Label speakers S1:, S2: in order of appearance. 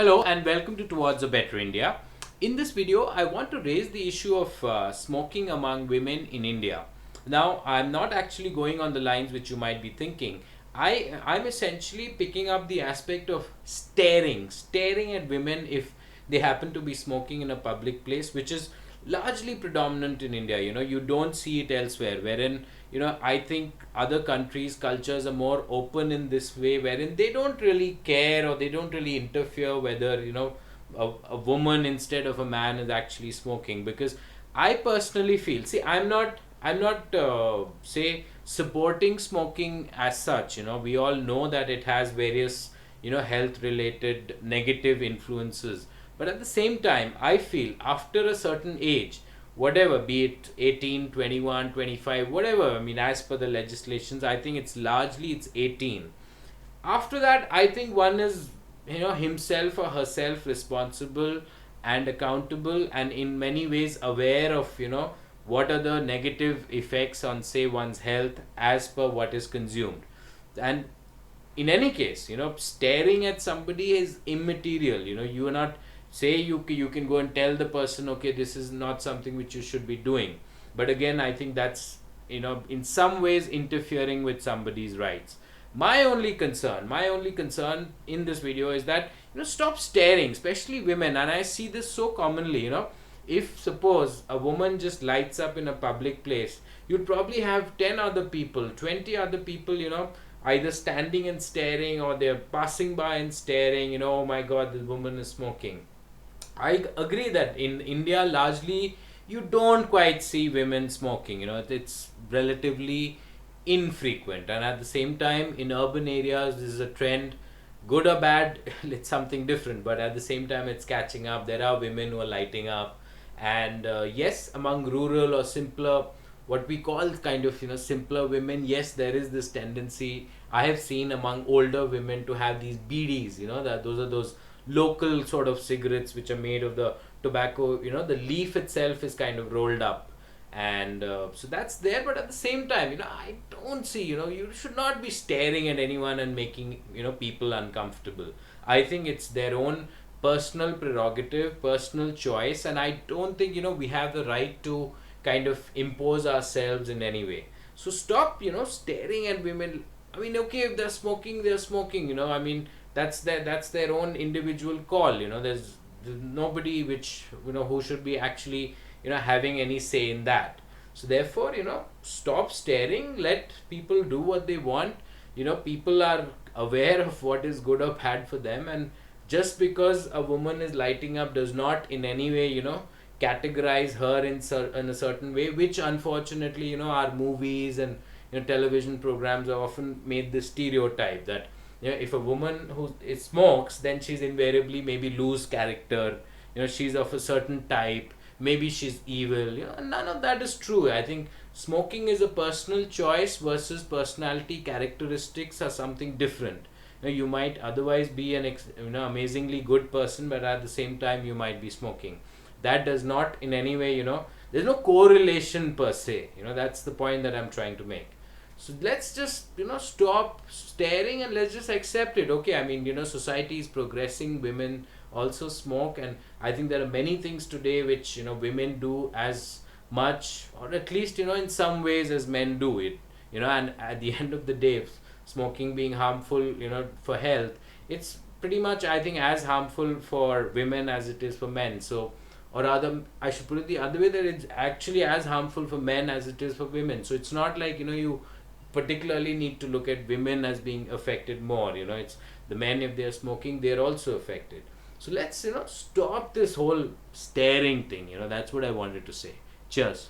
S1: Hello and welcome to Towards a Better India. In this video, I want to raise the issue of smoking among women in India. Now, I'm not actually going on the lines which you might be thinking. I'm essentially picking up the aspect of staring at women if they happen to be smoking in a public place, which is largely predominant in India. You don't see it elsewhere, wherein, I think other countries, cultures are more open in this way, wherein they don't really care or they don't really interfere whether, a woman instead of a man is actually smoking. Because I personally feel, see, I'm not say supporting smoking as such. We all know that it has various, health related negative influences, but at the same time, I feel after a certain age, whatever, be it 18, 21, 25, whatever, I mean, as per the legislations, I think it's 18. After that, I think one is, himself or herself responsible and accountable and in many ways aware of, what are the negative effects on, say, one's health as per what is consumed. And in any case, staring at somebody is immaterial. You are not, say, you can go and tell the person, okay, this is not something which you should be doing, but again, I think that's, in some ways interfering with somebody's rights. My only concern in this video is that, stop staring, especially women. And I see this so commonly. If suppose a woman just lights up in a public place, you'd probably have 10 other people, 20 other people, either standing and staring, or they're passing by and staring, oh my god, this woman is smoking. I agree that in India, largely, you don't quite see women smoking. It's relatively infrequent, and at the same time, in urban areas, this is a trend, good or bad. It's something different, but at the same time, it's catching up. There are women who are lighting up, and yes, among rural or simpler, what we call kind of, simpler women, yes, there is this tendency I have seen among older women to have these BDs. That those are those local sort of cigarettes which are made of the tobacco. The leaf itself is kind of rolled up, and so that's there. But at the same time, I don't see, you should not be staring at anyone and making, people uncomfortable. I think it's their own personal prerogative, personal choice, and I don't think, we have the right to kind of impose ourselves in any way. So stop, staring at women. I mean, okay, if they're smoking, they're smoking. I mean, that's their own individual call. There's nobody which, who should be actually, having any say in that. So therefore, stop staring. Let people do what they want. People are aware of what is good or bad for them, and just because a woman is lighting up does not in any way, categorize her in a certain way, which unfortunately, our movies and, television programs have often made this stereotype that, if a woman who smokes, then she's invariably maybe loose character, she's of a certain type, maybe she's evil. None of that is true. I think smoking is a personal choice versus personality characteristics are something different. You might otherwise be an amazingly good person, but at the same time you might be smoking. That does not in any way, there's no correlation per se. That's the point that I'm trying to make. So let's just, stop staring and let's just accept it. Okay, I mean, society is progressing, women also smoke, and I think there are many things today which, women do as much, or at least, in some ways as men do it. And at the end of the day, if smoking being harmful, for health, it's pretty much, I think, as harmful for women as it is for men. So, or rather, I should put it the other way, that it's actually as harmful for men as it is for women. So it's not like, you particularly need to look at women as being affected more. It's the men, if they're smoking, they're also affected. So let's, stop this whole staring thing. That's what I wanted to say. Cheers.